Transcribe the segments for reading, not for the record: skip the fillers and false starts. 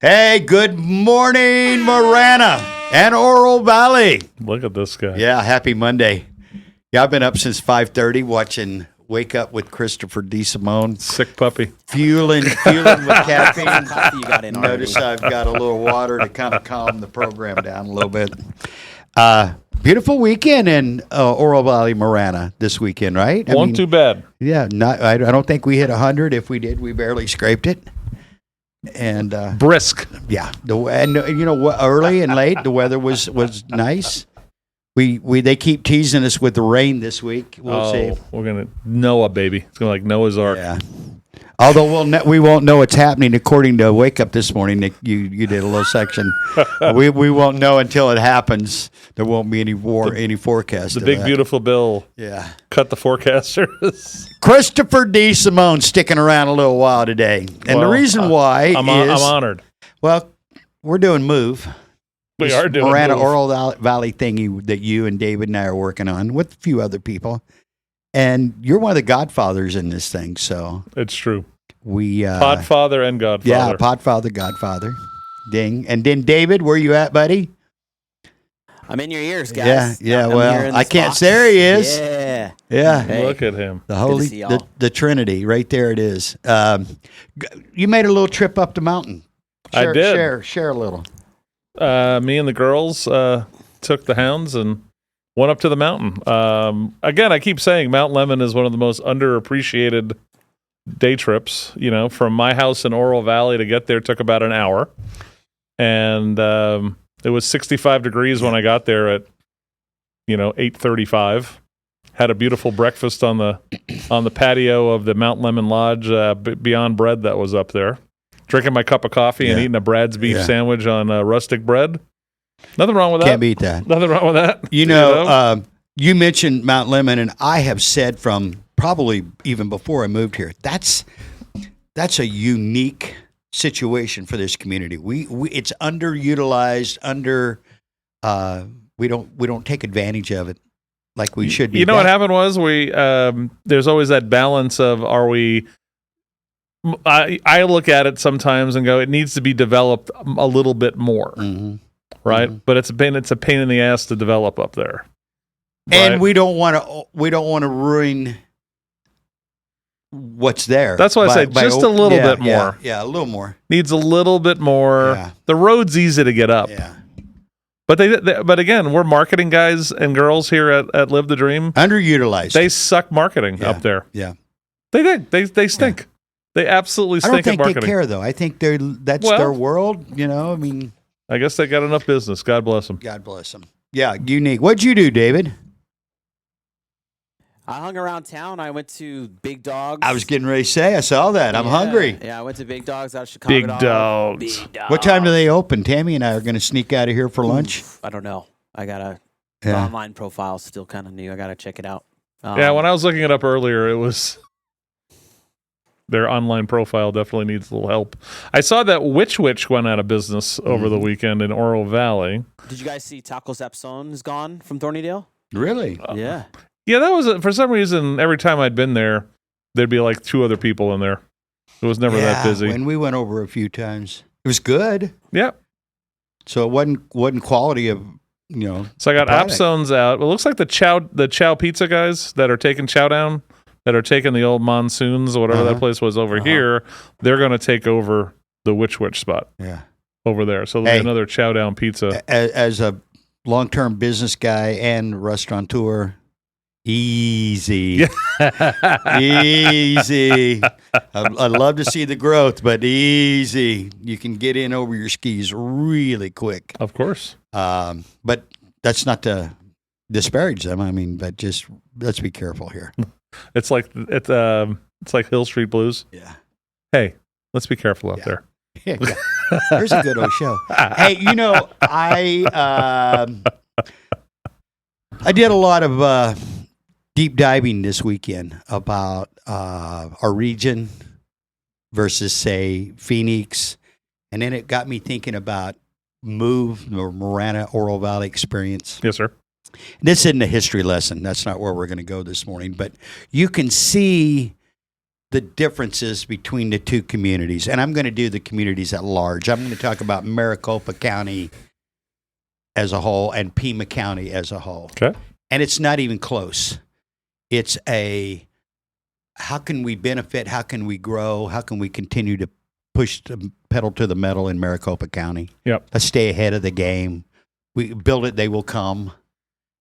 Hey, good morning, Marana and Oro Valley. Look at this guy. Yeah, happy Monday. Yeah, I've been up since 5:30 watching Wake Up with Christopher DeSimone. Sick puppy. Fueling with caffeine. Coffee you got in already. Notice I've got a little water to kind of calm the program down a little bit. Beautiful weekend in Oro Valley, Marana this weekend, right? Wasn't too bad. Yeah, I don't think we hit 100. If we did, we barely scraped it. And Brisk. yeah, and you know what? Early and late, the weather was nice. They keep teasing us with the rain this week. We'll see. We're gonna Noah, baby. It's gonna like Noah's Ark. Yeah. Although we won't know what's happening according to Wake Up this morning. Nick, you did a little section. we won't know until it happens. There won't be any forecast. The big beautiful bill. Yeah. Cut the forecasters. Christopher DeSimone sticking around a little while today, and the reason why I'm is honored. Well, we're doing Move. We are doing Marana Move. Oro Valley thingy that you and David and I are working on with a few other people. And you're one of the godfathers in this thing, so It's true. we Podfather and Godfather. yeah, Podfather, Godfather, ding. And then David, where you at, buddy? I'm in your ears, guys. Yeah. I'm here Well, in I this can't. box. There he is. Yeah. Yeah, Hey. Look at him. the to holy, see y'all. the Trinity, right there. It is. You made a little trip up the mountain. I did. Share a little. Me and the girls took the hounds and went up to the mountain. Again, I keep saying Mount Lemmon is one of the most underappreciated day trips. You know, from my house in Oro Valley to get there took about an hour. And it was 65 degrees when I got there at 8:35. Had a beautiful breakfast on the patio of the Mount Lemmon Lodge Beyond Bread that was up there. Drinking my cup of coffee and eating a Brad's beef sandwich on rustic bread. Nothing wrong with that. Can't beat that. Nothing wrong with that. You mentioned Mount Lemmon, and I have said from probably even before I moved here, that's a unique situation for this community. It's underutilized. We don't take advantage of it like we should be. You know what happened was there's always that balance of are we. I look at it sometimes and go, it needs to be developed a little bit more, right? Mm-hmm. But it's a pain in the ass to develop up there, and right? we don't want to ruin what's there. That's why I say just a little bit more. Yeah, a little more. Needs a little bit more. Yeah. The road's easy to get up. Yeah. But again, we're marketing guys and girls here at Live the Dream. Underutilized. They suck marketing up there. Yeah. They did. They stink. Yeah. They absolutely stink at marketing. I don't think they care, though. I think that's their world, I mean. I guess they got enough business. God bless them. God bless them. Yeah, unique. What'd you do, David? I hung around town. I went to Big Dogs. I was getting ready to say, I saw that. I'm hungry. Yeah, I went to Big Dogs out of Chicago. Big Dogs. What time do they open? Tammy and I are going to sneak out of here for lunch. I don't know. I got the online profile still kind of new. I got to check it out. Yeah, when I was looking it up earlier, it was their online profile definitely needs a little help. I saw that Witch went out of business over the weekend in Oro Valley. Did you guys see Tacos Ep.7 is gone from Thornydale? Really? Yeah. Yeah, that was for some reason. Every time I'd been there, there'd be like 2 other people in there. It was never that busy. When we went over a few times, it was good. Yeah. So it wasn't quality of So I got Ep.7's out. It looks like the Chow Pizza guys that are taking Chow down, that are taking the old Monsoons or whatever that place was over here. They're going to take over the Witch spot. Yeah. Over there. So there's another Chow down pizza. As a long-term business guy and restaurateur. Easy. Easy. I'd love to see the growth, but easy. You can get in over your skis really quick. Of course. But that's not to disparage them. I mean, but just let's be careful here. It's like Hill Street Blues. Yeah. Hey, let's be careful out there. Yeah. There's a good old show. Hey, I did a lot of deep diving this weekend about our region versus, say, Phoenix. And then it got me thinking about Move, or Marana Oro Valley experience. Yes, sir. This isn't a history lesson. That's not where we're going to go this morning. But you can see the differences between the two communities. And I'm going to do the communities at large. I'm going to talk about Maricopa County as a whole and Pima County as a whole. Okay. And it's not even close. It's how can we benefit? How can we grow? How can we continue to push the pedal to the metal in Maricopa County? Yep. Let's stay ahead of the game. We build it, they will come.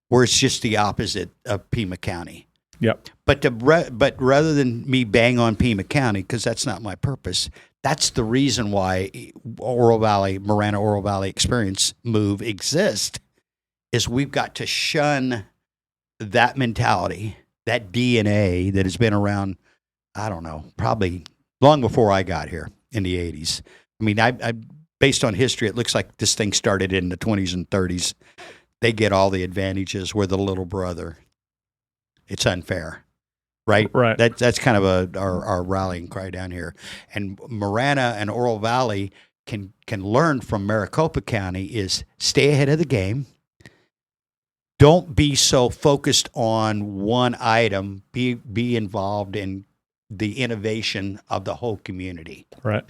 Where it's just the opposite of Pima County. Yep. But rather than me bang on Pima County, because that's not my purpose, that's the reason why Marana Oro Valley Experience Move exists, is we've got to shun that mentality, that DNA that has been around, I don't know, probably long before I got here in the 80s. I mean, I based on history, it looks like this thing started in the 20s and 30s. They get all the advantages. We're the little brother. It's unfair, right? Right. That's kind of our rallying cry down here. And Marana and Oro Valley can learn from Maricopa County is stay ahead of the game. Don't be so focused on one item. Be involved in the innovation of the whole community. Right.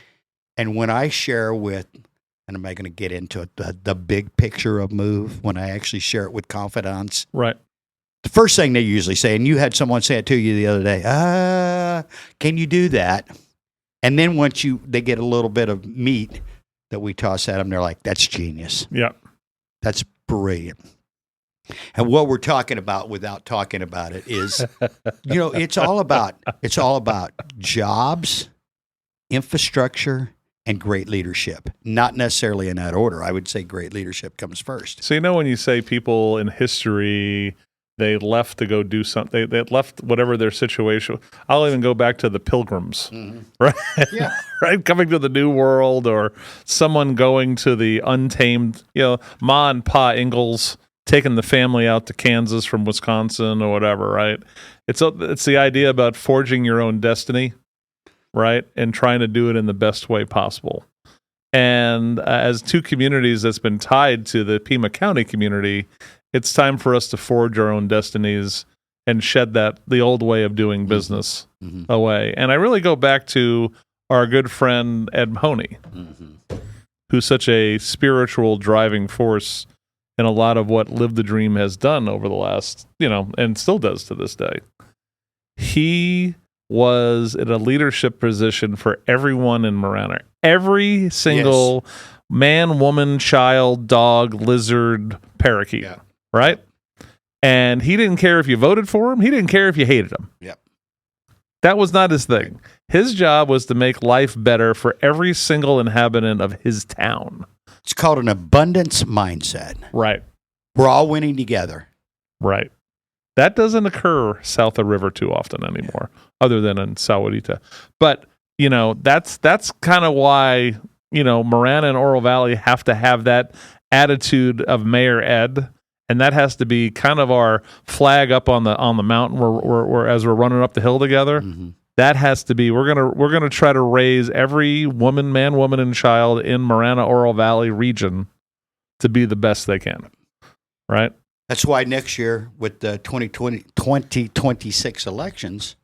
And when I share with, and I'm not going to get into it, the big picture of Move, when I actually share it with confidants, Right. the first thing they usually say, and you had someone say it to you the other day, can you do that? And then once they get a little bit of meat that we toss at them, they're like, that's genius. Yeah. That's brilliant. And what we're talking about without talking about it is, it's all about jobs, infrastructure, and great leadership. Not necessarily in that order. I would say great leadership comes first. So, when you say people in history, they left to go do something, they left whatever their situation. I'll even go back to the Pilgrims, right? Yeah. Right? Coming to the New World, or someone going to the untamed, Ma and Pa Ingalls taking the family out to Kansas from Wisconsin or whatever, right? It's the idea about forging your own destiny, right? And trying to do it in the best way possible. And as two communities that's been tied to the Pima County community, it's time for us to forge our own destinies and shed the old way of doing business away. And I really go back to our good friend Ed Mahoney, who's such a spiritual driving force in a lot of what Live the Dream has done over the last, and still does to this day. He was in a leadership position for everyone in Marana. Every single man, woman, child, dog, lizard, parakeet, right? And he didn't care if you voted for him. He didn't care if you hated him. Yep. That was not his thing. His job was to make life better for every single inhabitant of his town. It's called an abundance mindset. Right. We're all winning together. Right. That doesn't occur south of river too often anymore, other than in Sahuarita. But, that's kind of why, Marana and Oro Valley have to have that attitude of Mayor Ed. And that has to be kind of our flag up on the mountain where as we're running up the hill together. That has to be, we're gonna try to raise every man, woman, and child in Marana Oro Valley region to be the best they can. Right? That's why next year with the 2026 elections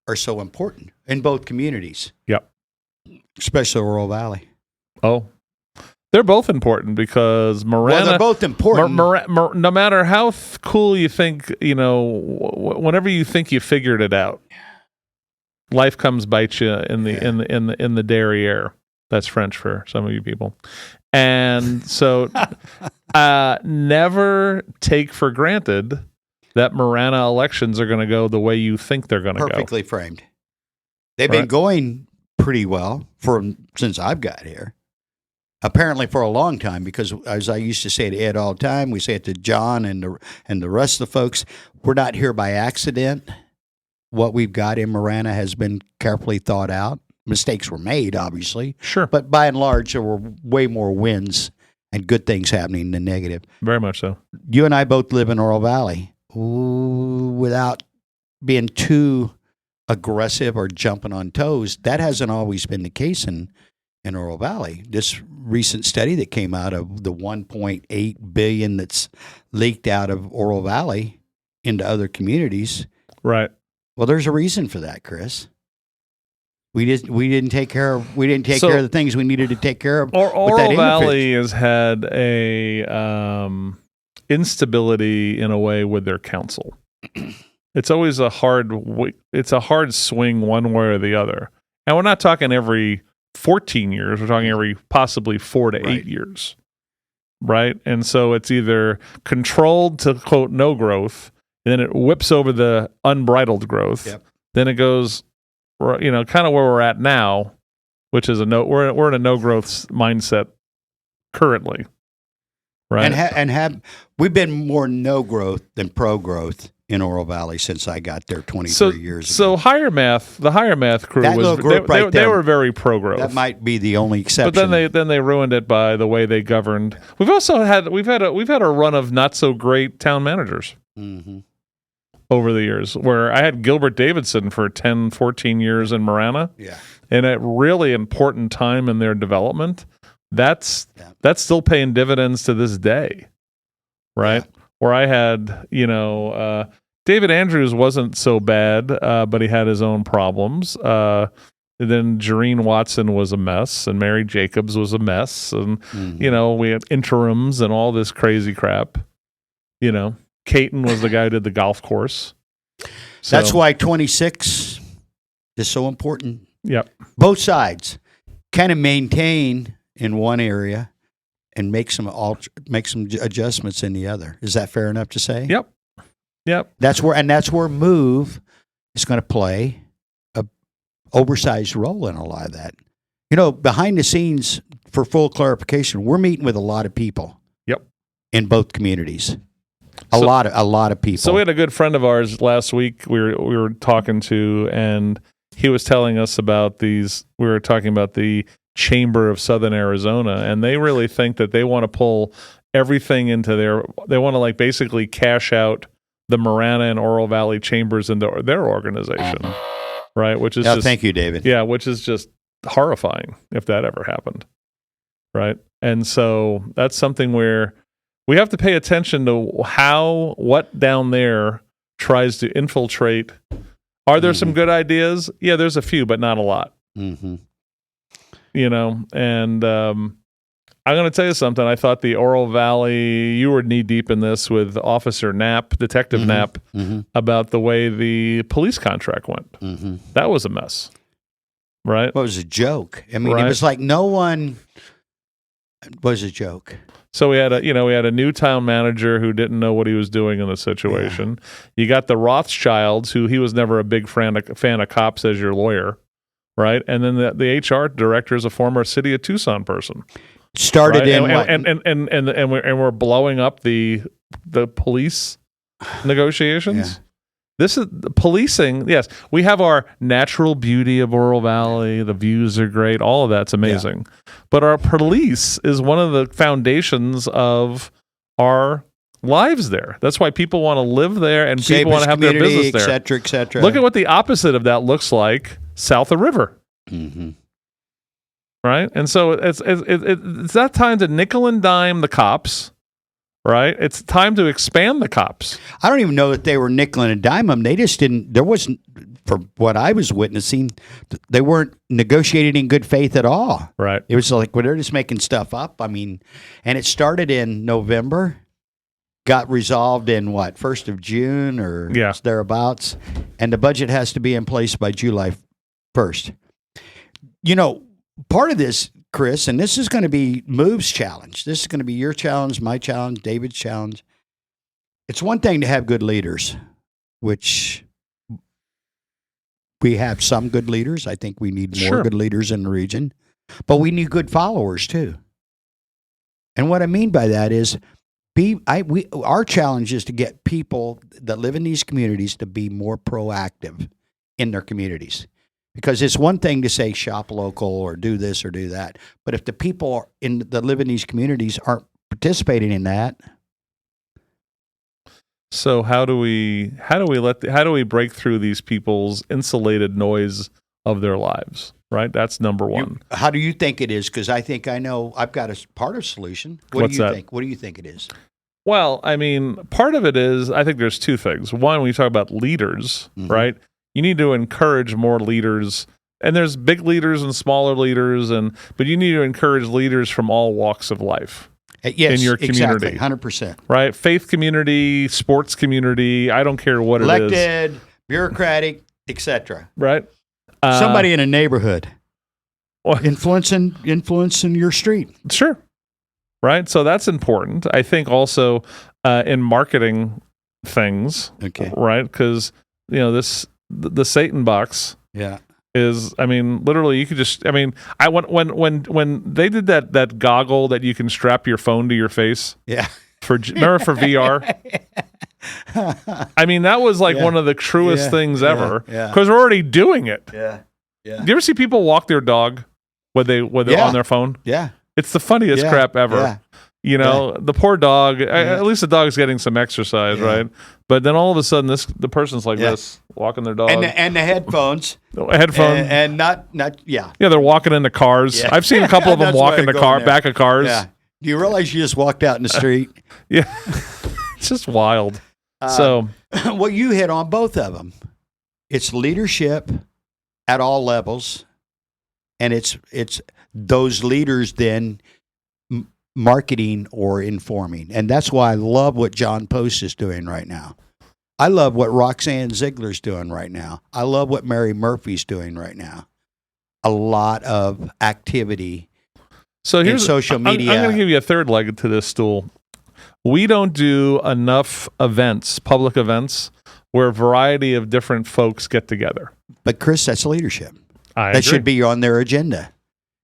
are so important in both communities. Yep. Especially Oro Valley. Oh, they're both important because Marana. Well, they're both important. No matter how cool you think, whenever you think you figured it out, life comes bite you in the derriere. That's French for some of you people. And so never take for granted that Marana elections are going to go the way you think they're going to go. Perfectly framed. They've been going pretty well since I've got here. Apparently for a long time, because as I used to say to Ed all the time, we say it to John and the rest of the folks, we're not here by accident. What we've got in Marana has been carefully thought out. Mistakes were made, obviously. Sure. But by and large, there were way more wins and good things happening than negative. Very much so. You and I both live in Oro Valley. Without being too aggressive or jumping on toes, that hasn't always been the case in Oro Valley. This recent study that came out of the $1.8 billion that's leaked out of Oro Valley into other communities. Right. Well, there's a reason for that, Chris. We didn't take care of the things we needed to take care of. Oro Valley has had a instability in a way with their council. It's always a hard swing one way or the other. And we're not talking every 14 years. We're talking every possibly 4 to 8 years. Right? And so it's either controlled to, quote, no growth, and then it whips over the unbridled growth. Yep. Then it goes, kind of where we're at now, which is we're in a no growth mindset currently. Right? And we've been more no growth than pro growth in Oro Valley since I got there 23 years ago. So the higher math crew they were very pro growth. That might be the only exception. But then they ruined it by the way they governed. We've had a run of not so great town managers over the years, where I had Gilbert Davidson for 10, 14 years in Marana. Yeah. And at really important time in their development, that's still paying dividends to this day. Right? Yeah. Where I had, David Andrews wasn't so bad, but he had his own problems. Then Jareen Watson was a mess, and Mary Jacobs was a mess, and we had interims and all this crazy crap. Caton was the guy who did the golf course. So, that's why 26 is so important. Yep. Both sides kind of maintain in one area and make some adjustments in the other. Is that fair enough to say? Yep. That's where Move is going to play a oversized role in a lot of that. Behind the scenes, for full clarification, we're meeting with a lot of people. Yep. In both communities. A lot of people. So we had a good friend of ours last week we were talking to, and he was telling us about these. We were talking about the Chamber of Southern Arizona, and they really think that they want to pull everything into they want to basically cash out the Marana and Oro Valley chambers into their organization, right? Which is thank you, David. Yeah, which is just horrifying if that ever happened, right? And so that's something where we have to pay attention to what down there tries to infiltrate. Are there some good ideas? Yeah, there's a few, but not a lot. Mm-hmm. And I'm going to tell you something. I thought the Oro Valley, you were knee deep in this with Officer Knapp, Detective Knapp, about the way the police contract went. Mm-hmm. That was a mess, right? Well, it was a joke. I mean, It was like no one was a joke. So we had a new town manager who didn't know what he was doing in the situation. Yeah. You got the Rothschilds, who he was never a big fan of cops as your lawyer. Right, and then the HR director is a former city of Tucson person. Started right? in and we're blowing up the police negotiations. Yeah. This is the policing. Yes, we have our natural beauty of Oro Valley. The views are great. All of that's amazing. Yeah. But our police is one of the foundations of our lives there. That's why people want to live there and people want to have their business there, et cetera, et cetera. Look at what the opposite of that looks like south of river. Mm-hmm. Right? And so it's that time to nickel and dime the cops, right? It's time to expand the cops. I don't even know that they were nickel and dime them. They just didn't, there wasn't, for what I was witnessing, they weren't negotiating in good faith at all. Right. It was like, well, they're just making stuff up. I mean, and it started in November, got resolved in 1st of June or thereabouts, and the budget has to be in place by July 1st. Part of this, Chris, and this is going to be Move's challenge. This is going to be your challenge, my challenge, David's challenge. It's one thing to have good leaders, which we have some good leaders. I think we need more good leaders in the region, but we need good followers too. And what I mean by that is our challenge is to get people that live in these communities to be more proactive in their communities. Because it's one thing to say shop local or do this or do that, but if the people that live in these communities aren't participating in that, so how do we break through these people's insulated noise of their lives? Right, that's number one. How do you think it is? Because I think I know I've got a part of solution. What's that? Think? What do you think it is? Well, I mean, part of it is I think there's two things. One, when you talk about leaders, right? You need to encourage more leaders And there's big leaders and smaller leaders, but you need to encourage leaders from all walks of life. Yes, in your community. exactly, 100%. Right? Faith community, sports community, I don't care what it is. Elected, bureaucratic, etc. Right? Somebody in a neighborhood influencing your street. Sure. Right? So that's important. I think also in marketing things, right? Because, the Satan box is, literally you could just, when they did that goggle that you can strap your phone to your face. Yeah. Remember for VR? That was like one of the truest things ever. Because we're already doing it. Yeah. Yeah. Do you ever see people walk their dog when they're on their phone? Yeah. It's the funniest crap ever. Yeah. The poor dog, at least the dog's getting some exercise, right? But then all of a sudden the person's like this, walking their dog. And the headphones. And not. Yeah, they're walking into cars. Yeah. I've seen a couple of them walk in the back of cars. Yeah. Do you realize you just walked out in the street? Yeah. It's just wild. Well, you hit on both of them. It's leadership at all levels, and it's those leaders then marketing or informing. And that's why I love what John Post is doing right now. I love what Roxanne Ziegler's doing right now. I love what Mary Murphy's doing right now. A lot of activity in social media. I'm going to give you a third leg to this stool. We don't do enough events, public events, where a variety of different folks get together. But Chris, that's leadership. I that agree. Should be on their agenda.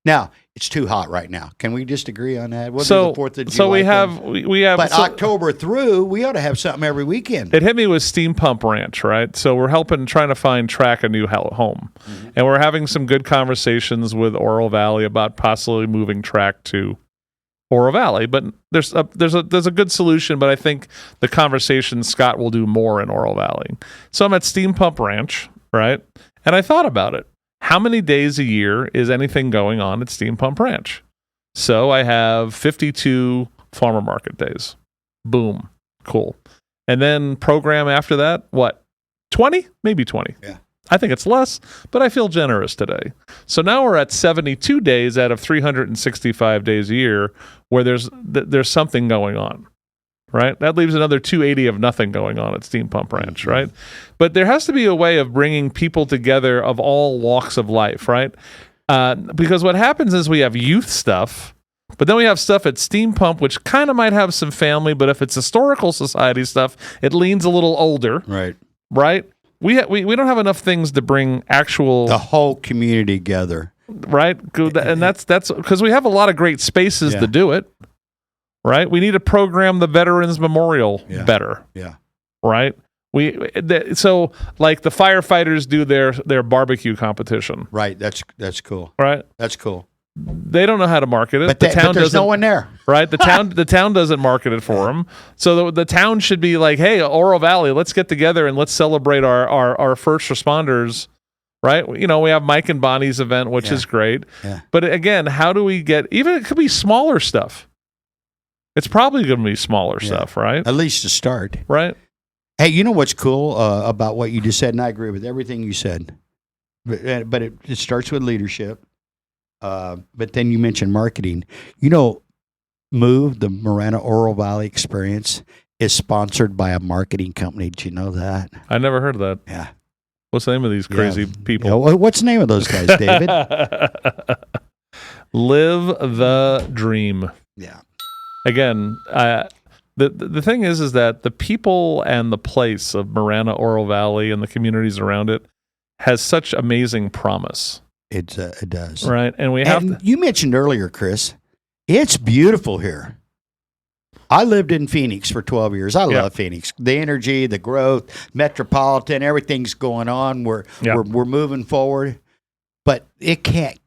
Now, it's too hot right now. Can we just agree on that? We'll do the 4th of July. So we have. But October through, we ought to have something every weekend. It hit me with Steam Pump Ranch, right? So we're trying to track a new home. Mm-hmm. And we're having some good conversations with Oro Valley about possibly moving track to Oro Valley. But there's a good solution, but I think the conversation, Scott will do more in Oro Valley. So I'm at Steam Pump Ranch, right? And I thought about it. How many days a year is anything going on at Steam Pump Ranch? So I have 52 farmer market days. Boom. Cool. And then program after that, what? 20? Maybe 20. Yeah. I think it's less, but I feel generous today. So now we're at 72 days out of 365 days a year where there's something going on. Right? That leaves another 280 of nothing going on at Steam Pump Ranch, right? But there has to be a way of bringing people together of all walks of life, right? Because what happens is we have youth stuff, but then we have stuff at Steam Pump, which kind of might have some family, but if it's historical society stuff, it leans a little older. Right. Right? We don't have enough things to bring the whole community together. Right? And that's because we have a lot of great spaces to do it. Right? We need to program the Veterans Memorial better. Yeah. Right? So like the firefighters do their barbecue competition. Right. That's cool. Right? That's cool. They don't know how to market it. But there's no one there. Right? The town doesn't market it for them. So the town should be like, hey, Oro Valley, let's get together and let's celebrate our first responders. Right? We have Mike and Bonnie's event, which is great. Yeah. But again, how do we get, even it could be smaller stuff. It's probably going to be smaller stuff, right? At least to start. Right. Hey, you know what's cool about what you just said, and I agree with everything you said, but it starts with leadership. But then you mentioned marketing. MOVE, the Marana Oro Valley Experience, is sponsored by a marketing company. Did you know that? I never heard of that. Yeah. What's the name of these crazy people? Yeah, what's the name of those guys, David? Live the dream. Yeah. Again, the thing is that the people and the place of Marana Oro Valley and the communities around it has such amazing promise. It does. Right. And you mentioned earlier, Chris, it's beautiful here. I lived in Phoenix for 12 years. I love Phoenix. The energy, the growth, metropolitan, everything's going on. We're moving forward. But it can't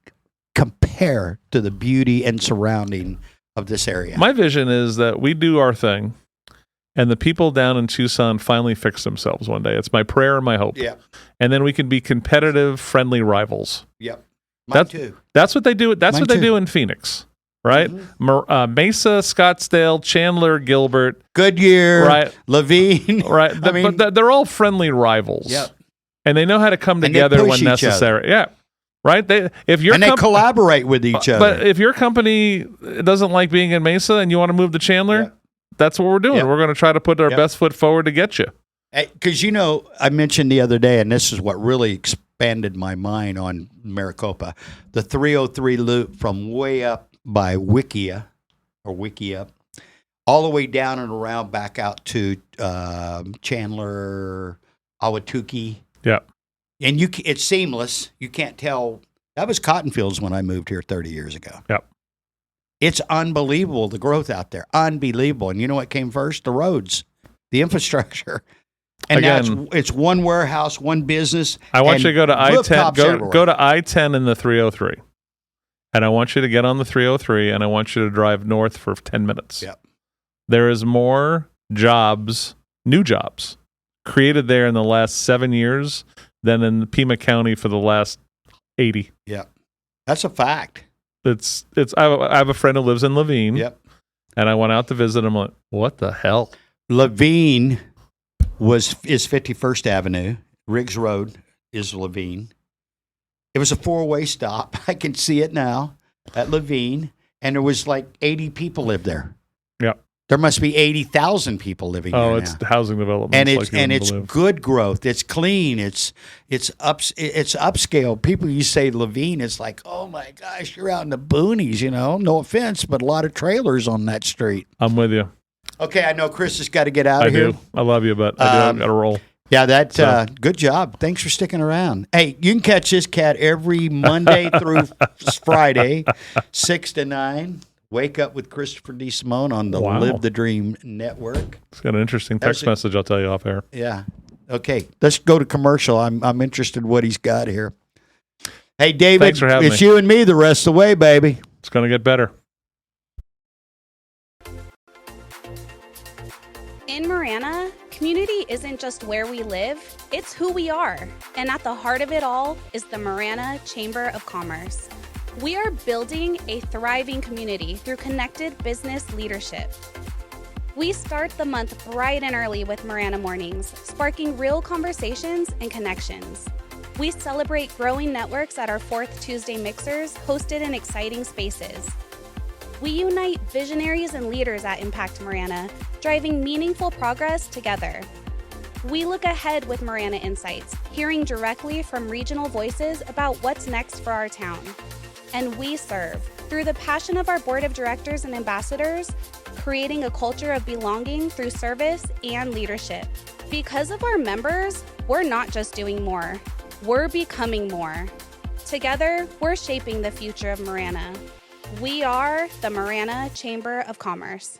compare to the beauty and surrounding of this area. My vision is that we do our thing and the people down in Tucson finally fix themselves one day. It's my prayer and my hope. Yeah. And then we can be competitive, friendly rivals. Yep. Mine too. That's what they do. That's what they do in Phoenix, right? Mm-hmm. Mesa, Scottsdale, Chandler, Gilbert, Goodyear, right? Levine, right? But they're all friendly rivals. Yep. And they know how to come together when necessary. Yeah. right? If your they collaborate with each other. But if your company doesn't like being in Mesa and you want to move to Chandler, that's what we're doing. We're going to try to put our best foot forward to get you. Because, I mentioned the other day, and this is what really expanded my mind on Maricopa, the 303 loop from way up by Wickiup, all the way down and around back out to Chandler, Ahwatukee. Yeah. And it's seamless. You can't tell. That was cotton fields when I moved here 30 years ago. Yep. It's unbelievable, the growth out there. Unbelievable. And you know what came first? The roads, the infrastructure. And again, it's one warehouse, one business. I want you to go to I-10. Go to I-10 in the 303. And I want you to get on the 303, and I want you to drive north for 10 minutes. Yep. There is more jobs, new jobs, created there in the last 7 years than in Pima County for the last 80. Yeah. That's a fact. I have a friend who lives in Levine. Yep. And I went out to visit him. Like, what the hell? Levine is 51st Avenue. Riggs Road is Levine. It was a 4-way stop. I can see it now at Levine. And there was like 80 people lived there. Yeah. There must be 80,000 people living there. Oh, it's housing development. And it's good growth. It's clean. It's upscale. People, you say Levine, it's like, oh my gosh, you're out in the boonies, No offense, but a lot of trailers on that street. I'm with you. Okay, I know Chris has got to get out of here. I do. I love you, but I got to roll. Yeah, good job. Thanks for sticking around. Hey, you can catch this cat every Monday through Friday, 6 to 9. Wake Up with Christopher D. Simone on the Live the Dream Network. It's got an interesting text message I'll tell you off air. Yeah. Okay, let's go to commercial. I'm interested in what he's got here. Hey, David, thanks for having me. It's you and me the rest of the way, baby. It's going to get better. In Marana, community isn't just where we live, it's who we are. And at the heart of it all is the Marana Chamber of Commerce. We are building a thriving community through connected business leadership. We start the month bright and early with Marana Mornings, sparking real conversations and connections. We celebrate growing networks at our 4th Tuesday mixers, hosted in exciting spaces. We unite visionaries and leaders at Impact Marana, driving meaningful progress together. We look ahead with Marana Insights, hearing directly from regional voices about what's next for our town. And we serve through the passion of our board of directors and ambassadors, creating a culture of belonging through service and leadership. Because of our members, we're not just doing more, we're becoming more. Together, we're shaping the future of Marana. We are the Marana Chamber of Commerce.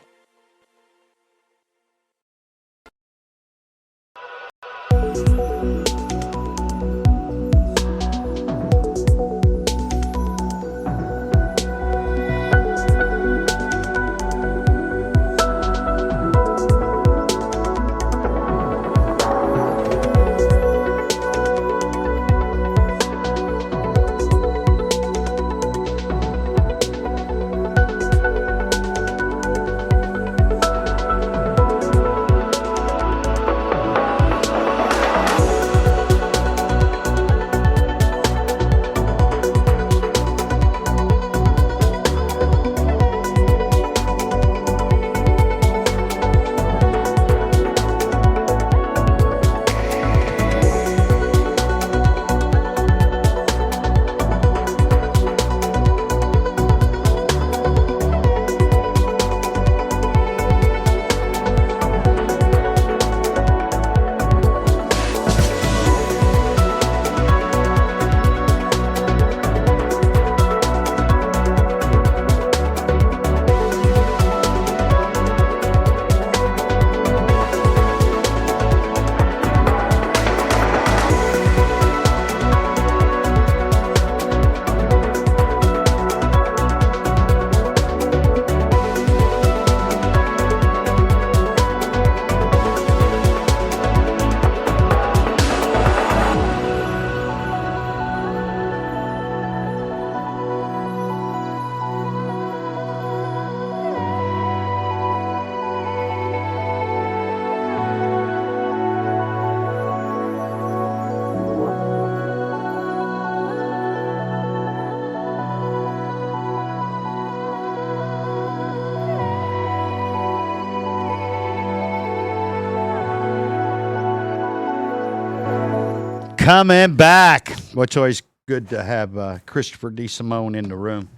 Coming back. Well, it's always good to have Christopher DeSimone in the room.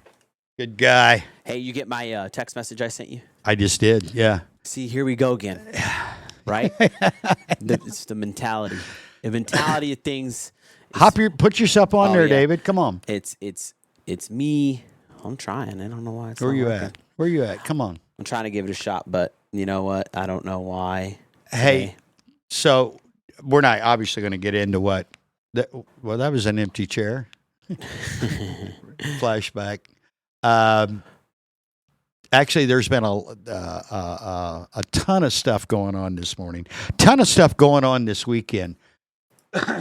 Good guy. Hey, you get my text message I sent you? I just did, yeah. See, here we go again. Right? It's the mentality. The mentality of things. Put yourself on there, yeah. David. Come on. It's me. I'm trying. I don't know why it's Where not you working. at? Where you at? Come on. I'm trying to give it a shot, but you know what? I don't know why. Hey, so we're not obviously going to get into what. Well, that was an empty chair. Flashback. Actually, there's been a ton of stuff going on this morning. Ton of stuff going on this weekend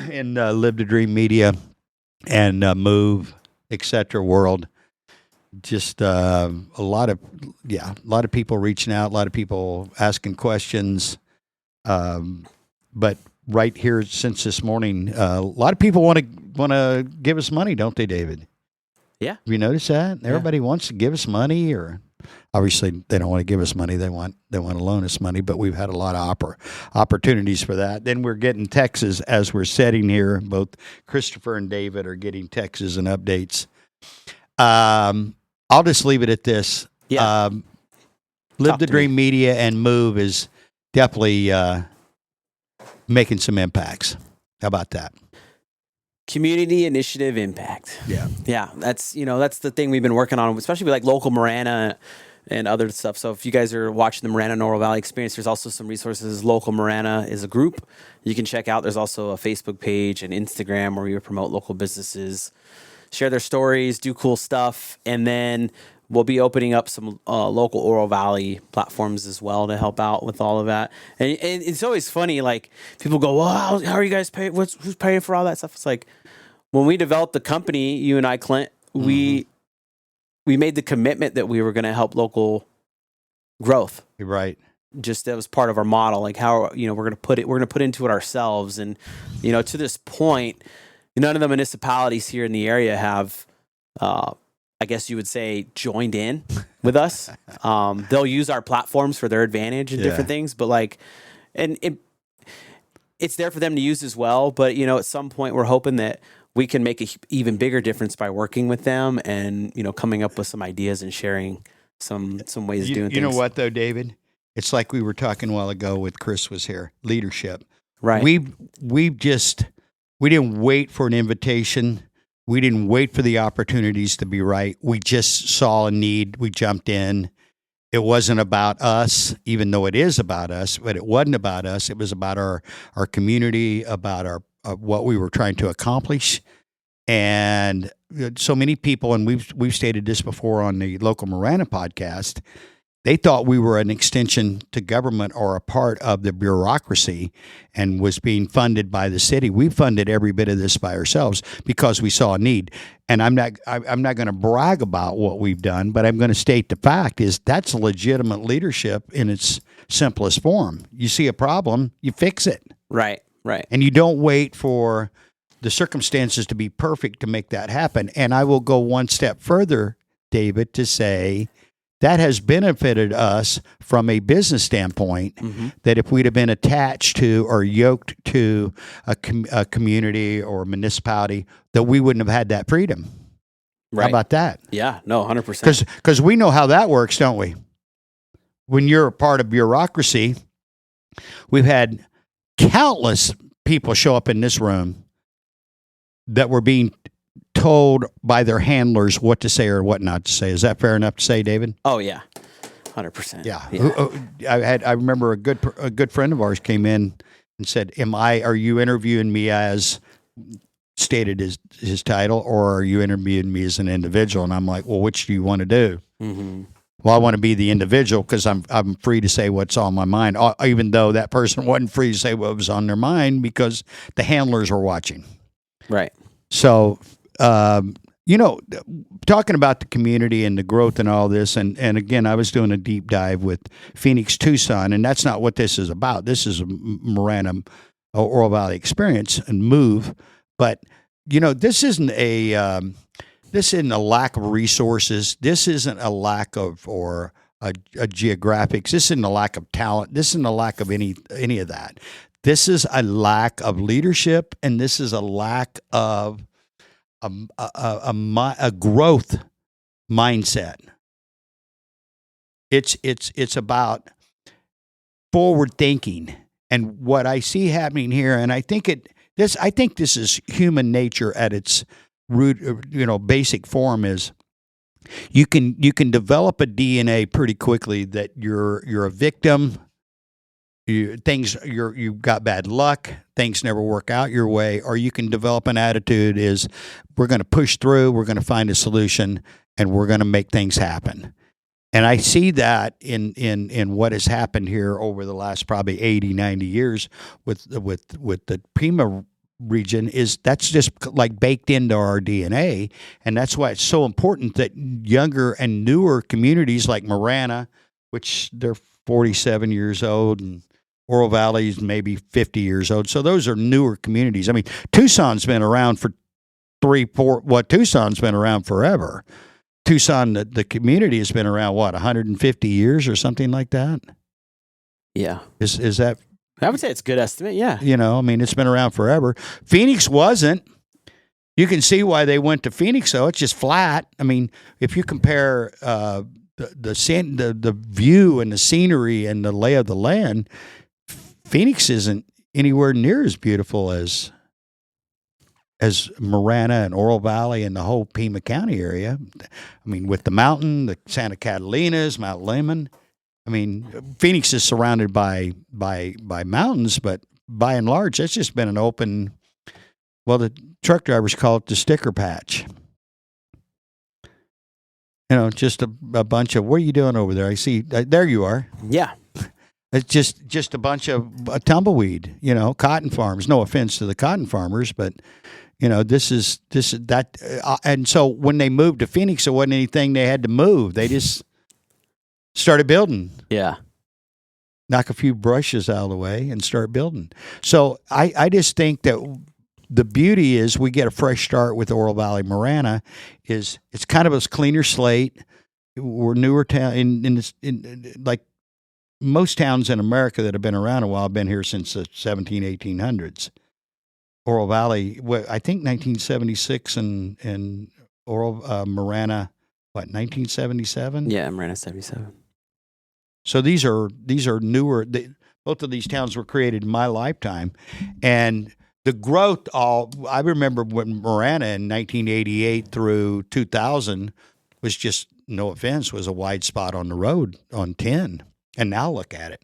in Live to Dream Media and Move, etc. world. Just a lot of people reaching out, a lot of people asking questions. But right here, since this morning, a lot of people want to give us money, don't they, David? Yeah. Have you noticed that? Yeah. Everybody wants to give us money, or obviously they don't want to give us money. They want to loan us money, but we've had a lot of opportunities for that. Then we're getting texts as we're sitting here. Both Christopher and David are getting texts and updates. I'll just leave it at this. Yeah. Live the Dream Media and Move is definitely making some impacts. How about that? Community initiative impact. Yeah. Yeah. That's the thing we've been working on, especially with like local Marana and other stuff. So if you guys are watching the Marana and Oro Valley experience, there's also some resources. Local Marana is a group you can check out. There's also a Facebook page and Instagram where we promote local businesses, share their stories, do cool stuff. And then we'll be opening up some local Oro Valley platforms as well to help out with all of that. And it's always funny, like people go, well, how are you guys paying? Who's paying for all that stuff? It's like when we developed the company, you and I, Clint, we made the commitment that we were going to help local growth. You're right. Just that was part of our model. Like how, we're going to put into it ourselves. And, to this point, none of the municipalities here in the area have, I guess you would say, joined in with us. They'll use our platforms for their advantage and different things, but it's there for them to use as well. But, at some point we're hoping that we can make an even bigger difference by working with them and, coming up with some ideas and sharing some ways of doing things. You know what though, David? It's like we were talking a while ago with Chris was here, leadership. Right. We didn't wait for an invitation. We didn't wait for the opportunities to be right. We just saw a need. We jumped in. It wasn't about us, even though it is about us, but it wasn't about us. It was about our community, about our what we were trying to accomplish. And so many people, and we've stated this before on the local Marana podcast, they thought we were an extension to government or a part of the bureaucracy and was being funded by the city. We funded every bit of this by ourselves because we saw a need. And I'm not going to brag about what we've done, but I'm going to state the fact is that's legitimate leadership in its simplest form. You see a problem, you fix it. Right. Right. And you don't wait for the circumstances to be perfect to make that happen. And I will go one step further, David, to say that has benefited us from a business standpoint, that if we'd have been attached to or yoked to a community or municipality, that we wouldn't have had that freedom. Right. How about that? Yeah, no, 100%. Because we know how that works, don't we? When you're a part of bureaucracy, we've had countless people show up in this room that were being told by their handlers what to say or what not to say. Is that fair enough to say, David? Oh yeah, 100%. Yeah. I remember a good friend of ours came in and said, "Are you interviewing me as stated his title, or are you interviewing me as an individual?" And I'm like, "Well, which do you want to do?" Mm-hmm. Well, I want to be the individual because I'm free to say what's on my mind, even though that person wasn't free to say what was on their mind because the handlers were watching. Right. So, talking about the community and the growth and all this, and again, I was doing a deep dive with Phoenix, Tucson, and that's not what this is about. This is a Marana Oro Valley experience and Move, but this isn't a lack of resources. This isn't a lack of a geographics. This isn't a lack of talent. This isn't a lack of any of that. This is a lack of leadership, and this is a lack of a growth mindset. It's about forward thinking, and what I see happening here, and I think this is human nature at its root, basic form is. You can develop a DNA pretty quickly that you're a victim. You've got bad luck. Things never work out your way, or you can develop an attitude is we're going to push through. We're going to find a solution, and we're going to make things happen. And I see that in what has happened here over the last probably 80, 90 years with the Pima region that's just like baked into our DNA. And that's why it's so important that younger and newer communities like Marana, which they're 47 years old, and Oro Valley is maybe 50 years old. So those are newer communities. I mean, Tucson's been around for Tucson's been around forever. Tucson, the community has been around, 150 years or something like that? Yeah. Is that? I would say it's a good estimate, yeah. It's been around forever. Phoenix wasn't. You can see why they went to Phoenix, though. It's just flat. I mean, if you compare the view and the scenery and the lay of the land, Phoenix isn't anywhere near as beautiful as Marana and Oro Valley and the whole Pima County area. I mean, with the mountain, the Santa Catalinas, Mount Lemmon. I mean, Phoenix is surrounded by mountains, but by and large, it's just been an open. Well, the truck drivers call it the sticker patch. Just a bunch of. What are you doing over there? I see. There you are. Yeah. It's just a bunch of tumbleweed. Cotton farms. No offense to the cotton farmers, but. This is that, and so when they moved to Phoenix, there wasn't anything they had to move. They just started building. Yeah, knock a few brushes out of the way and start building. So I just think that the beauty is we get a fresh start with Oro Valley Marana. It's kind of a cleaner slate. We're newer town in like most towns in America that have been around a while. Have been here since the 1800s. Oro Valley, I think 1976, and Marana, 1977? Yeah, Marana 77. So these are newer. Both of these towns were created in my lifetime, and the growth. I remember when Marana in 1988 through 2000 was just, no offense, was a wide spot on the road on 10, and now look at it.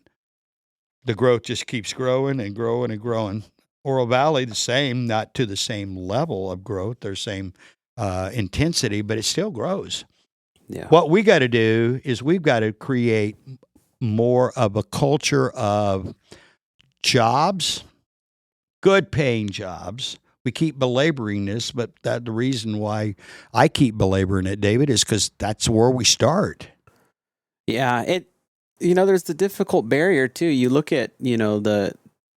The growth just keeps growing and growing and growing. Oro Valley, the same, not to the same level of growth, their same intensity, but it still grows. Yeah. What we got to do is we've got to create more of a culture of jobs, good paying jobs. We keep belaboring this, but the reason why I keep belaboring it, David, is because that's where we start. Yeah. There's the difficult barrier too. You look at,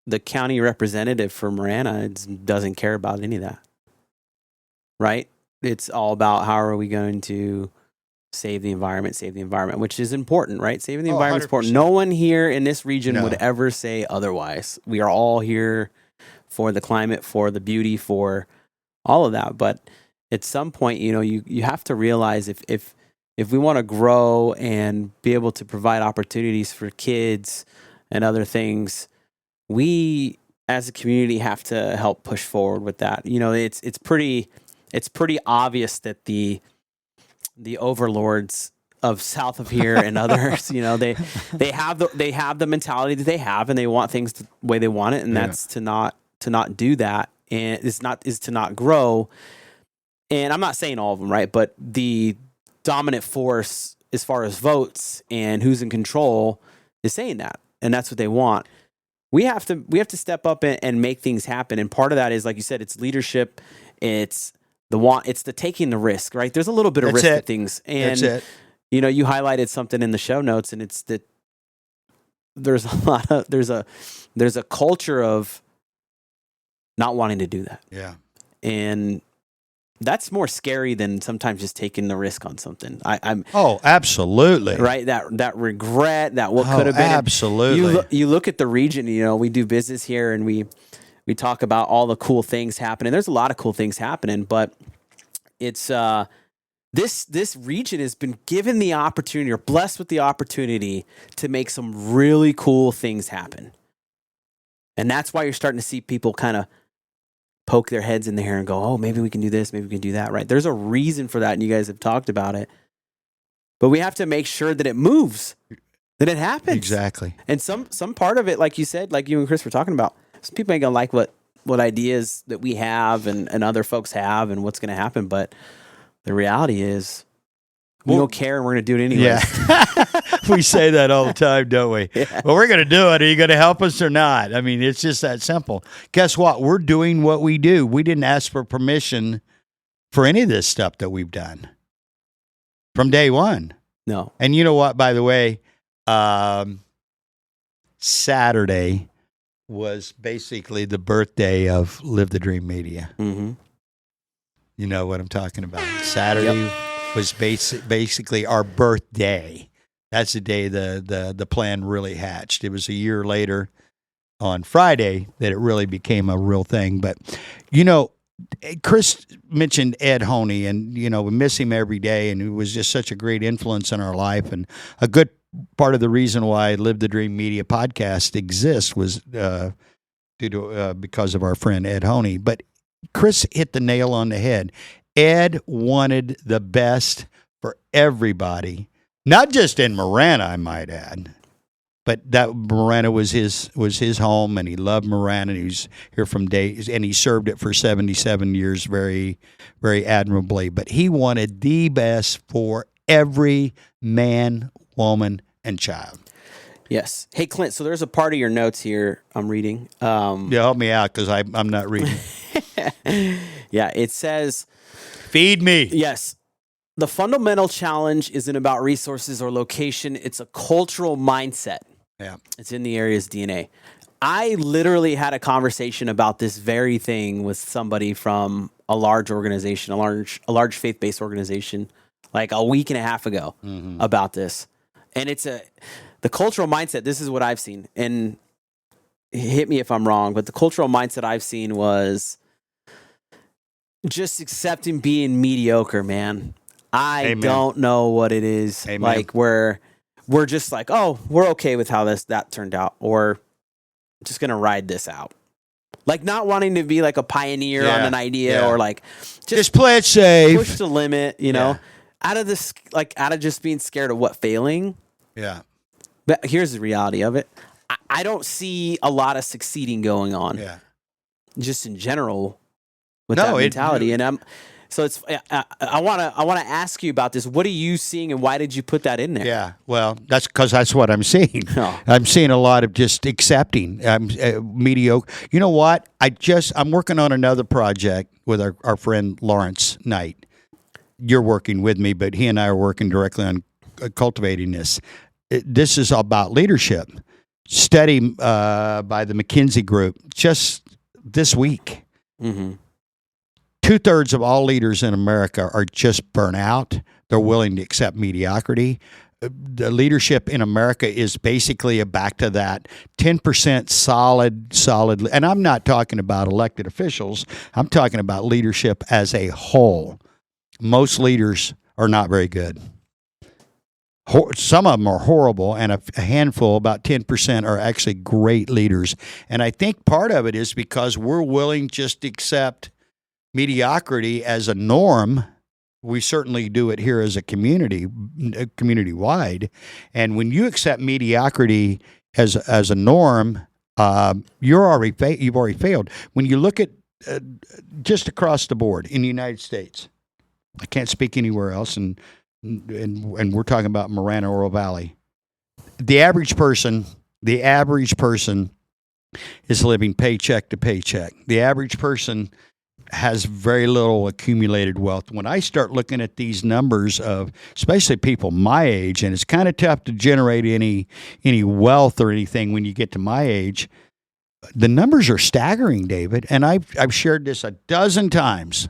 the county representative for Marana doesn't care about any of that, right? It's all about how are we going to save the environment, which is important, right? Saving the environment is important. No one here in this region would ever say otherwise. We are all here for the climate, for the beauty, for all of that. But at some point, you have to realize if we want to grow and be able to provide opportunities for kids and other things, we as a community have to help push forward with that. It's pretty obvious that the overlords of south of here and others, they have the mentality that they have, and they want things the way they want it, and that's to not do that, and is to not grow. And I'm not saying all of them, right? But the dominant force as far as votes and who's in control is saying that, and that's what they want. We have to step up and make things happen. And part of that is, like you said, it's leadership. It's the taking the risk, right? There's a little bit of risk with things. And, you highlighted something in the show notes, and it's that there's a culture of not wanting to do that. Yeah. And that's more scary than sometimes just taking the risk on something. I'm Oh, absolutely. right. That regret, that what could have been. Absolutely. You look at the region. We do business here, and we talk about all the cool things happening. There's a lot of cool things happening, but it's this region has been given the opportunity, or blessed with the opportunity, to make some really cool things happen. And that's why you're starting to see people kind of poke their heads in the air and go, oh, maybe we can do this, maybe we can do that, right? There's a reason for that, and you guys have talked about it. But we have to make sure that it moves, that it happens. Exactly. And some part of it, like you said, like you and Chris were talking about, some people ain't going to like what ideas that we have and other folks have and what's going to happen. But the reality is we don't care, and we're going to do it anyway. Yeah. We say that all the time, don't we? Yeah. Well, we're going to do it. Are you going to help us or not? I mean, it's just that simple. Guess what? We're doing what we do. We didn't ask for permission for any of this stuff that we've done from day one. No. And you know what, by the way, Saturday was basically the birthday of Live the Dream Media. Mm-hmm. You know what I'm talking about. Saturday was basically our birthday. That's the day the plan really hatched. It was a year later on Friday that it really became a real thing. But, Chris mentioned Ed Honey, and, we miss him every day, and he was just such a great influence in our life. And a good part of the reason why Live the Dream Media podcast exists was because of our friend Ed Honey. But Chris hit the nail on the head. Ed wanted the best for everybody, not just in Marana, I might add, but that Marana was his home, and he loved Marana. And he was here from days, and he served it for 77 years, very, very admirably. But he wanted the best for every man, woman, and child. Yes. Hey, Clint, so there's a part of your notes here I'm reading. Yeah, help me out, because I'm not reading. Yeah, it says, feed me. Yes. The fundamental challenge isn't about resources or location. It's a cultural mindset. Yeah. It's in the area's DNA. I literally had a conversation about this very thing with somebody from a large organization, a large faith-based organization, like a week and a half ago about this. And it's the cultural mindset. This is what I've seen, and hit me if I'm wrong, but the cultural mindset I've seen was just accepting being mediocre, man. I Amen. don't know what it is. Amen. Like we're just like, oh, we're okay with how that turned out, or just gonna ride this out. Like not wanting to be like a pioneer on an idea, or like just play it safe, push the limit, out of this, like out of just being scared of what failing. Yeah. But here's the reality of it. I don't see a lot of succeeding going on. Yeah. Just in general with that mentality. And I want to ask you about this. What are you seeing, and why did you put that in there? Yeah, well, that's because that's what I'm seeing. Oh. I'm seeing a lot of just accepting mediocre. You know what? I'm working on another project with our friend Lawrence Knight. You're working with me, but he and I are working directly on cultivating this. This is about leadership. Study by the McKinsey Group just this week. Mm-hmm. 2/3 of all leaders in America are just burnt out. They're willing to accept mediocrity. The leadership in America is basically back to that 10% solid. And I'm not talking about elected officials. I'm talking about leadership as a whole. Most leaders are not very good. Some of them are horrible, and a handful, about 10%, are actually great leaders. And I think part of it is because we're willing just to accept mediocrity as a norm. We certainly do it here as a community-wide. And when you accept mediocrity as a norm, you've already failed. When you look at just across the board in the United States, I can't speak anywhere else, and we're talking about Marana and Oro Valley. The average person is living paycheck to paycheck. The average person has very little accumulated wealth. When I start looking at these numbers of, especially people my age, and it's kind of tough to generate any wealth or anything when you get to my age, the numbers are staggering, David. And I've shared this a dozen times.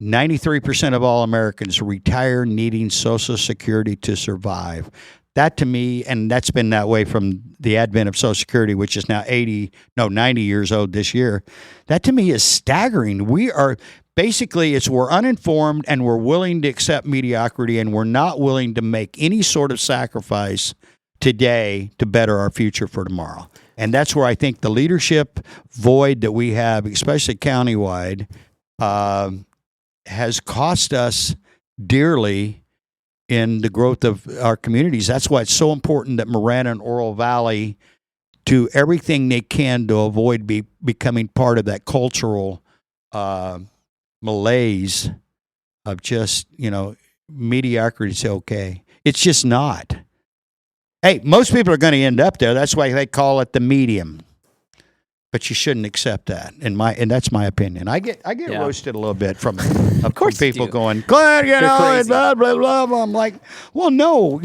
93% of all Americans retire needing Social Security to survive. That to me, and that's been that way from the advent of Social Security, which is now 90 years old this year. That to me is staggering. We are basically, we're uninformed and we're willing to accept mediocrity and we're not willing to make any sort of sacrifice today to better our future for tomorrow. And that's where I think the leadership void that we have, especially countywide, has cost us dearly in the growth of our communities. That's why it's so important that Marana and Oro Valley do everything they can to avoid becoming part of that cultural malaise of just, mediocrity is okay. It's just not. Hey, most people are going to end up there. That's why they call it the medium. But you shouldn't accept that, and that's my opinion. I get roasted a little bit from people going, Glenn, blah, blah, blah, blah. I'm like, well, no,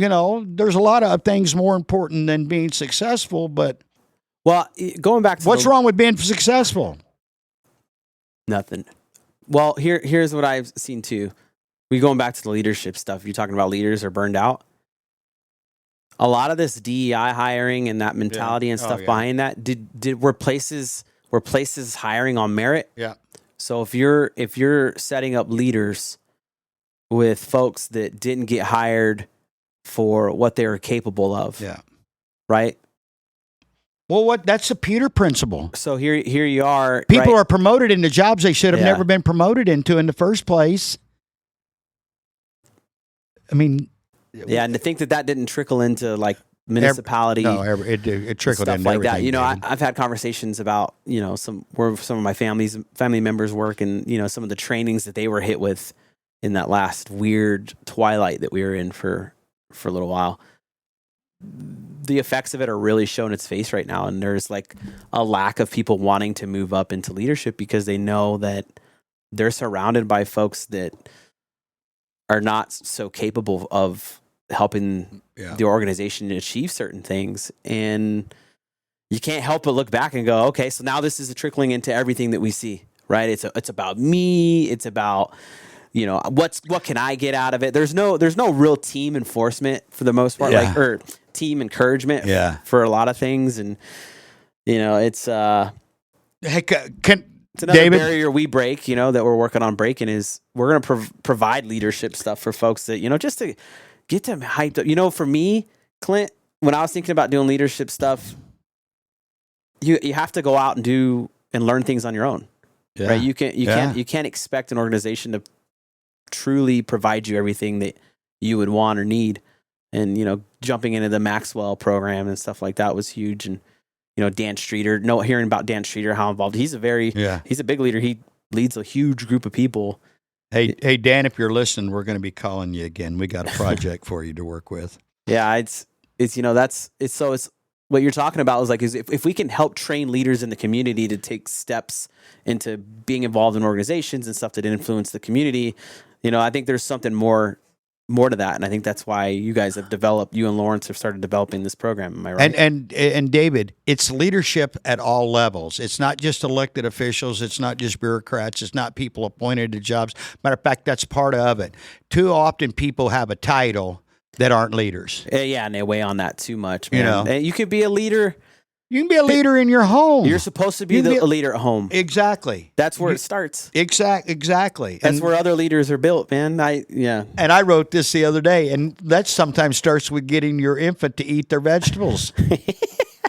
there's a lot of things more important than being successful. But going back to what's wrong with being successful? Nothing. Well, here's what I've seen too. We going back to the leadership stuff. You're talking about leaders are burned out. A lot of this DEI hiring and that mentality and stuff behind that were places hiring on merit. Yeah. So if you're setting up leaders with folks that didn't get hired for what they were capable of, right? Well, that's the Peter principle. So here you are. People are promoted into jobs they should have never been promoted into in the first place. I mean. Yeah, and to think that didn't trickle into like municipality, it trickled stuff into like everything. that. I've had conversations about some of my family members work, and some of the trainings that they were hit with in that last weird twilight that we were in for a little while. The effects of it are really showing its face right now, and there's like a lack of people wanting to move up into leadership because they know that they're surrounded by folks that are not so capable of helping the organization to achieve certain things. And you can't help but look back and go, okay, so now this is trickling into everything that we see, right? It's about me. It's about, what can I get out of it? There's no real team enforcement for the most part, or team encouragement for a lot of things. And, it's, it's another barrier we break, that we're working on breaking is we're going to provide leadership stuff for folks that, just to get them hyped up. For me, Clint, when I was thinking about doing leadership stuff, you have to go out and do and learn things on your own, right? You can't expect an organization to truly provide you everything that you would want or need. And, jumping into the Maxwell program and stuff like that was huge. And, Dan Streeter, hearing about Dan Streeter, how involved he's he's a big leader. He leads a huge group of people. Hey, Dan, if you're listening, we're going to be calling you again. We got a project for you to work with. Yeah, it's what you're talking about is if we can help train leaders in the community to take steps into being involved in organizations and stuff that influence the community, I think there's something more to that, and I think that's why you and Lawrence have started developing this program. Am I right? And David, it's leadership at all levels. It's not just elected officials. It's not just bureaucrats. It's not people appointed to jobs. Matter of fact, that's part of it. Too often, people have a title that aren't leaders. Yeah, and they weigh on that too much. Man. And you could be a leader. You can be a leader in your home. You're supposed to be a leader at home. Exactly. That's where it starts. Exactly. That's where other leaders are built, man. And I wrote this the other day, and that sometimes starts with getting your infant to eat their vegetables.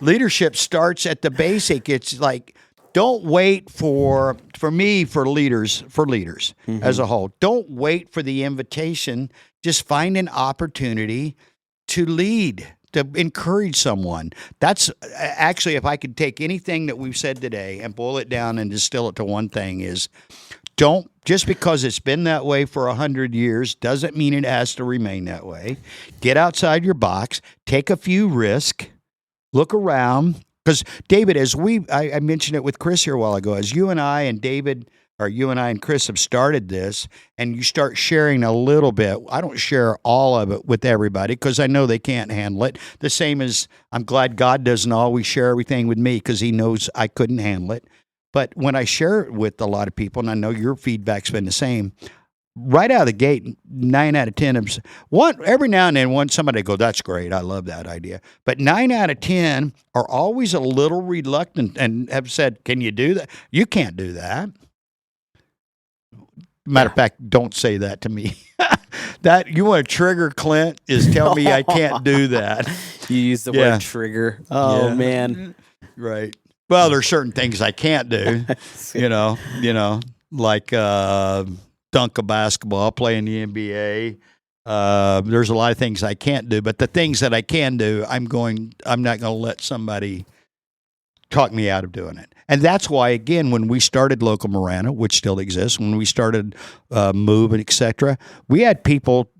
Leadership starts at the basic. It's like, don't wait for leaders as a whole. Don't wait for the invitation. Just find an opportunity to lead, to encourage someone. That's actually, if I could take anything that we've said today and boil it down and distill it to one thing, is don't, just because it's been that way for 100 years doesn't mean it has to remain that way. Get outside your box, take a few risks, look around. Because David, I mentioned it with Chris here a while ago, as you and I and Chris have started this, and you start sharing a little bit. I don't share all of it with everybody because I know they can't handle it. The same as I'm glad God doesn't always share everything with me because he knows I couldn't handle it. But when I share it with a lot of people, and I know your feedback's been the same, right out of the gate, 9 out of 10 of them, every now and then somebody go, that's great, I love that idea. But 9 out of 10 are always a little reluctant and have said, can you do that? You can't do that. Matter of fact, don't say that to me. That you want to trigger Clint is tell me I can't do that. You use the word trigger. Oh man. Right. Well, there's certain things I can't do. Like dunk a basketball, play in the NBA. There's a lot of things I can't do, but the things that I can do, I'm not going to let somebody talk me out of doing it. And that's why, again, when we started Local Marana, which still exists, when we started Move and et cetera, we had people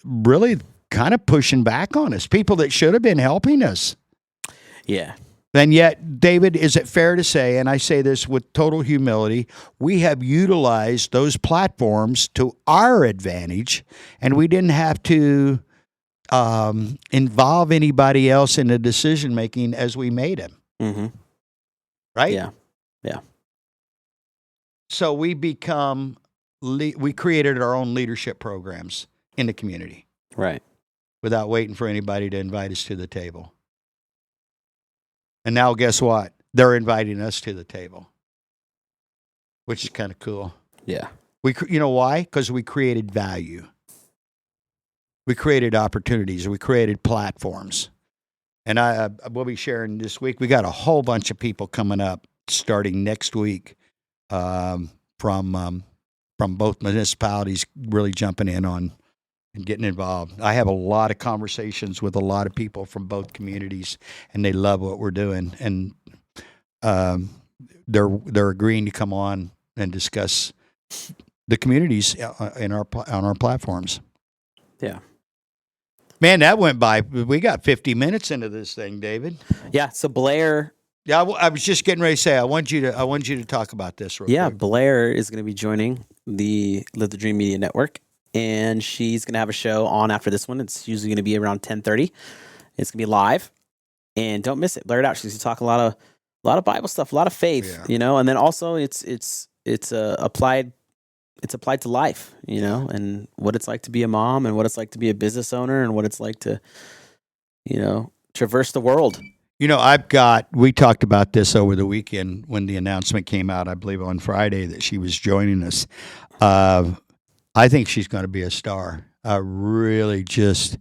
really kind of pushing back on us, people that should have been helping us. Yeah. And yet, David, is it fair to say, and I say this with total humility, we have utilized those platforms to our advantage, and we didn't have to involve anybody else in the decision-making as we made it. Mm-hmm. Right? Yeah. Yeah. So we we created our own leadership programs in the community. Right. Without waiting for anybody to invite us to the table. And now guess what? They're inviting us to the table, which is kind of cool. Yeah. You know why? Because we created value. We created opportunities. We created platforms. And I will be sharing this week. We got a whole bunch of people coming up starting next week from both municipalities really jumping in on and getting involved. I have a lot of conversations with a lot of people from both communities, and they love what we're doing. And they're agreeing to come on and discuss the communities on our platforms. Yeah. Man, that went by. We got 50 minutes into this thing, David. Yeah. So Blair. Yeah, I was just getting ready to say I want you to talk about this real quick. Blair is going to be joining the Live the Dream Media Network, and she's going to have a show on after this one. It's usually going to be around 10:30. It's going to be live, and don't miss it. Blare it out. She's going to talk a lot of Bible stuff, a lot of faith, and then also it's applied. It's applied to life, and what it's like to be a mom, and what it's like to be a business owner, and what it's like to, traverse the world. We talked about this over the weekend when the announcement came out, I believe on Friday, that she was joining us. I think she's going to be a star. Really just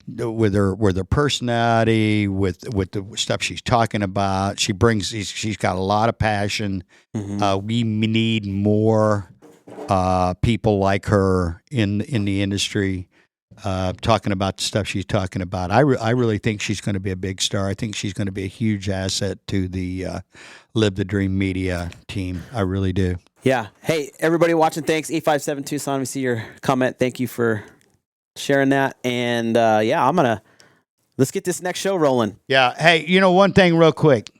with her personality, with the stuff she's talking about. She's got a lot of passion. Mm-hmm. We need more people like her in the industry, talking about the stuff she's talking about. I really think she's going to be a big star. I think she's going to be a huge asset to the Live the Dream Media team. I really do. Yeah. Hey, everybody watching, thanks. Ep.7 Tucson, we see your comment. Thank you for sharing that. And let's get this next show rolling. Yeah. Hey, one thing real quick.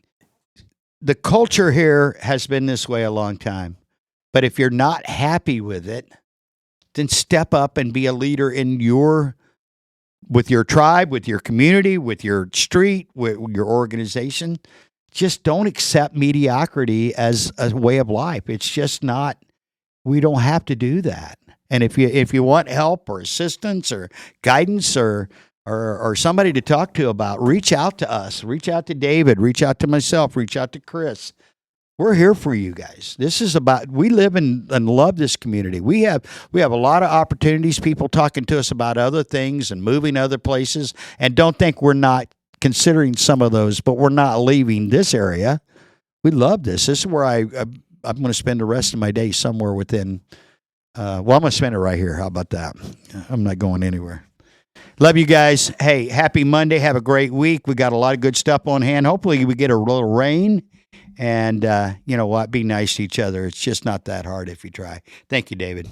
The culture here has been this way a long time. But if you're not happy with it, then step up and be a leader with your tribe, with your community, with your street, with your organization. Just don't accept mediocrity as a way of life. It's just not. We don't have to do that. And if you want help or assistance or guidance or somebody to talk to about, reach out to us. Reach out to David. Reach out to myself. Reach out to Chris. We're here for you guys. This is about, we live and love this community. We have a lot of opportunities, people talking to us about other things and moving other places. And don't think we're not considering some of those, but we're not leaving this area. We love this. This is where I'm going to spend the rest of my day somewhere within, I'm going to spend it right here. How about that? I'm not going anywhere. Love you guys. Hey, happy Monday. Have a great week. We got a lot of good stuff on hand. Hopefully we get a little rain. And you know what? Be nice to each other. It's just not that hard if you try. Thank you, David.